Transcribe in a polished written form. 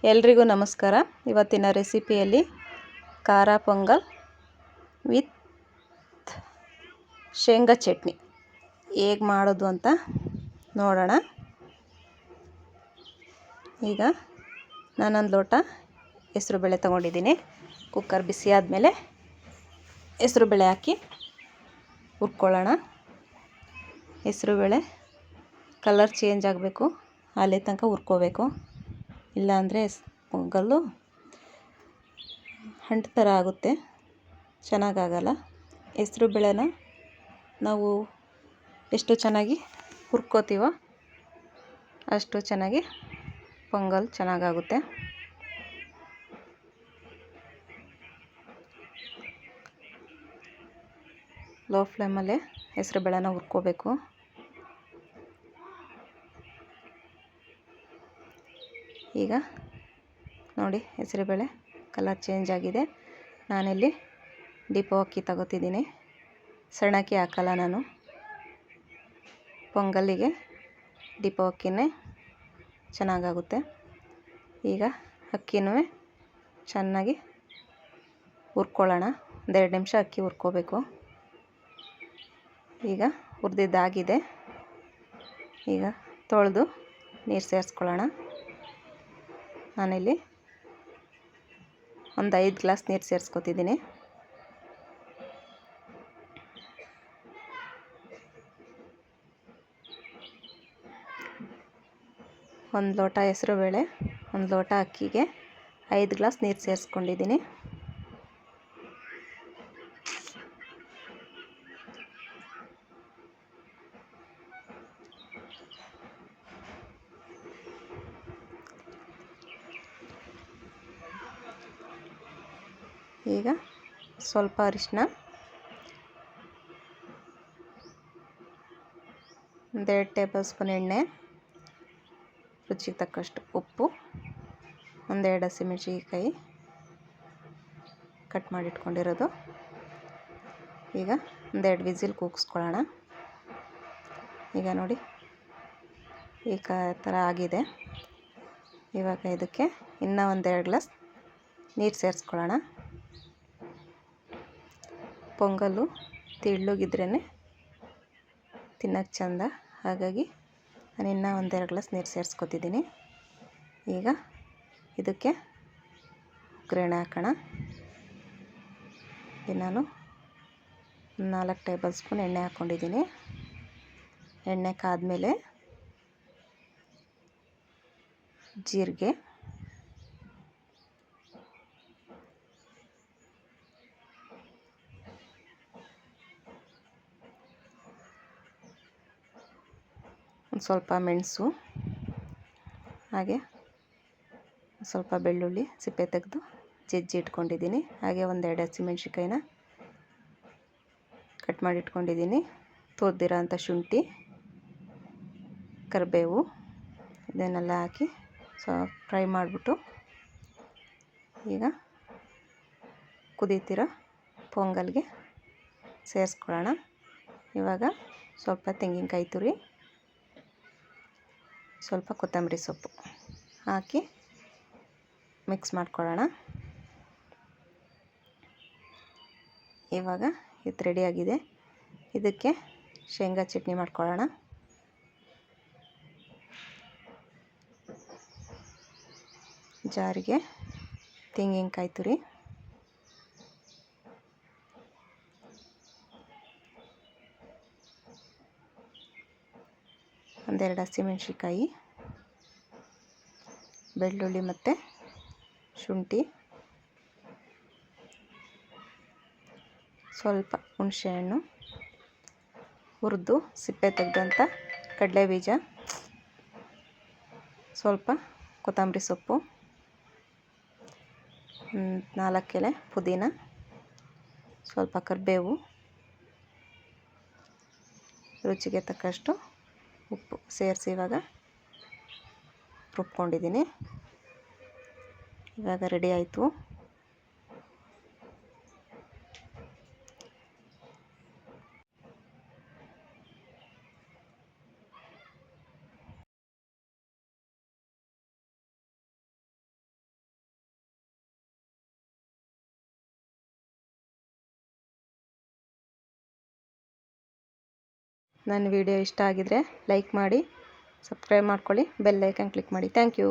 ಎಲ್ರಿಗೂ ನಮಸ್ಕಾರ. ಇವತ್ತಿನ ರೆಸಿಪಿಯಲ್ಲಿ ಖಾರ ಪೊಂಗಲ್ ವಿತ್ ಶೇಂಗಾ ಚಟ್ನಿ ಹೇಗೆ ಮಾಡೋದು ಅಂತ ನೋಡೋಣ. ಈಗ ನಾನೊಂದು ಲೋಟ ಹೆಸರುಬೇಳೆ ತೊಗೊಂಡಿದ್ದೀನಿ. ಕುಕ್ಕರ್ ಬಿಸಿ ಆದಮೇಲೆ ಹೆಸರುಬೇಳೆ ಹಾಕಿ ಹುರ್ಕೊಳ್ಳೋಣ. ಹೆಸರುಬೇಳೆ ಕಲರ್ ಚೇಂಜ್ ಆಗಬೇಕು, ಅಲ್ಲಿ ತನಕ ಹುರ್ಕೋಬೇಕು. ಇಲ್ಲಾಂದರೆ ಪೊಂಗಲ್ಲು ಹಂಟ್ ಥರ ಆಗುತ್ತೆ, ಚೆನ್ನಾಗಾಗಲ್ಲ. ಹೆಸ್ರು ಬೇಳೆನ ನಾವು ಎಷ್ಟು ಚೆನ್ನಾಗಿ ಹುರ್ಕೋತೀವೋ ಅಷ್ಟು ಚೆನ್ನಾಗಿ ಪೊಂಗಲ್ ಚೆನ್ನಾಗಾಗುತ್ತೆ. ಲೋ ಫ್ಲೇಮಲ್ಲೇ ಹೆಸ್ರು ಬೇಳೆನ ಹುರ್ಕೋಬೇಕು. ಈಗ ನೋಡಿ, ಹೆಸರುಬೇಳೆ ಕಲರ್ ಚೇಂಜ್ ಆಗಿದೆ. ನಾನಿಲ್ಲಿ ಡಿಪೋ ಅಕ್ಕಿ ತಗೋತಿದ್ದೀನಿ. ಸಣ್ಣ ಅಕ್ಕಿ ಹಾಕಲ್ಲ ನಾನು. ಪೊಂಗಲ್ಲಿಗೆ ಡಿಪೋ ಅಕ್ಕಿನೇ ಚೆನ್ನಾಗಾಗುತ್ತೆ. ಈಗ ಅಕ್ಕಿನೂ ಚೆನ್ನಾಗಿ ಹುರ್ಕೊಳ್ಳೋಣ. 1-2 ನಿಮಿಷ ಅಕ್ಕಿ ಹುರ್ಕೋಬೇಕು. ಈಗ ಹುರಿದಿದ್ದಾಗಿದೆ. ಈಗ ತೊಳೆದು ನೀರು ಸೇರಿಸ್ಕೊಳ್ಳೋಣ. ನಾನಿಲ್ಲಿ ಒಂದು 5 ಗ್ಲಾಸ್ ನೀರು ಸೇರಿಸ್ಕೊತಿದ್ದೀನಿ. ಒಂದು ಲೋಟ ಹೆಸರುಬೇಳೆ, 1 ಲೋಟ ಅಕ್ಕಿಗೆ 5 ಗ್ಲಾಸ್ ನೀರು ಸೇರಿಸ್ಕೊಂಡಿದ್ದೀನಿ. ಈಗ ಸ್ವಲ್ಪ ಅರಿಶಿನ, 1 ಟೇಬಲ್ ಸ್ಪೂನ್ ಎಣ್ಣೆ, ರುಚಿಗೆ ತಕ್ಕಷ್ಟು ಉಪ್ಪು, 1-2 ಹಸಿಮೆಣಸಿನಕಾಯಿ ಕಟ್ ಮಾಡಿ ಇಟ್ಕೊಂಡಿರೋದು. ಈಗ 1-2 ವಿಸಿಲ್ ಕೂಗಿಸ್ಕೊಳ್ಳೋಣ. ಈಗ ನೋಡಿ, ಈ ಥರ ಆಗಿದೆ. ಇವಾಗ ಇದಕ್ಕೆ ಇನ್ನೂ 1-2 ಗ್ಲಾಸ್ ನೀರು ಸೇರಿಸ್ಕೊಳ್ಳೋಣ. ಪೊಂಗಲ್ಲು ತೆಳ್ಳಗಿದ್ರೇ ತಿನ್ನೋಕ್ಕೆ ಚೆಂದ, ಹಾಗಾಗಿ ನಾನು ಇನ್ನೂ 1-2 ಗ್ಲಾಸ್ ನೀರು ಸೇರಿಸ್ಕೊತಿದ್ದೀನಿ. ಈಗ ಇದಕ್ಕೆ ಒಗ್ಗರಣೆ ಹಾಕೋಣ. ನಾನು 4 ಟೇಬಲ್ ಸ್ಪೂನ್ ಎಣ್ಣೆ ಹಾಕ್ಕೊಂಡಿದ್ದೀನಿ. ಎಣ್ಣೆ ಕಾದ್ಮೇಲೆ ಜೀರಿಗೆ, ಒಂದು ಸ್ವಲ್ಪ ಮೆಣಸು, ಹಾಗೆ ಸ್ವಲ್ಪ ಬೆಳ್ಳುಳ್ಳಿ ಸಿಪ್ಪೆ ತೆಗೆದು ಜಜ್ಜಿ ಇಟ್ಕೊಂಡಿದ್ದೀನಿ. ಹಾಗೆ 1-2 ಹಸಿಮೆಣ್ಸಿಕಾಯಿನ ಕಟ್ ಮಾಡಿ ಇಟ್ಕೊಂಡಿದ್ದೀನಿ. ತುರಿದಿರೋ ಅಂಥ ಶುಂಠಿ, ಕರಿಬೇವು ಇದನ್ನೆಲ್ಲ ಹಾಕಿ ಫ್ರೈ ಮಾಡಿಬಿಟ್ಟು ಈಗ ಕುದೀತಿರೋ ಪೊಂಗಲ್ಗೆ ಸೇರಿಸ್ಕೊಳ್ಳೋಣ. ಇವಾಗ ಸ್ವಲ್ಪ ತೆಂಗಿನಕಾಯಿ ತುರಿ, ಸ್ವಲ್ಪ ಕೊತ್ತಂಬರಿ ಸೊಪ್ಪು ಹಾಕಿ ಮಿಕ್ಸ್ ಮಾಡ್ಕೊಳ್ಳೋಣ. ಇವಾಗ ಇದು ರೆಡಿಯಾಗಿದೆ. ಇದಕ್ಕೆ ಶೇಂಗಾ ಚಟ್ನಿ ಮಾಡ್ಕೊಳ್ಳೋಣ. ಜಾರಿಗೆ ತೆಂಗಿನಕಾಯಿ ತುರಿ, ಒಂದೆರಡು ಹಸಿಮೆಣಸಿಕಾಯಿ, ಬೆಳ್ಳುಳ್ಳಿ ಮತ್ತು ಶುಂಠಿ, ಸ್ವಲ್ಪ ಹುಣಸೆಹಣ್ಣು, ಹುರಿದು ಸಿಪ್ಪೆ ತೆಗೆದಂಥ ಕಡಲೆಬೀಜ, ಸ್ವಲ್ಪ ಕೊತ್ತಂಬರಿ ಸೊಪ್ಪು, 4 ಎಲೆ ಪುದೀನ, ಸ್ವಲ್ಪ ಕರಿಬೇವು, ರುಚಿಗೆ ತಕ್ಕಷ್ಟು ಉಪ್ಪು ಸೇರಿಸಿ ಇವಾಗ ರುಬ್ಕೊಂಡಿದ್ದೀನಿ. ಇವಾಗ ರೆಡಿ ಆಯಿತು. ನನ್ನ ವಿಡಿಯೋ ಇಷ್ಟ ಆಗಿದರೆ ಲೈಕ್ ಮಾಡಿ, ಸಬ್ಸ್ಕ್ರೈಬ್ ಮಾಡ್ಕೊಳ್ಳಿ, ಬೆಲ್ ಐಕನ್ ಕ್ಲಿಕ್ ಮಾಡಿ. Thank you.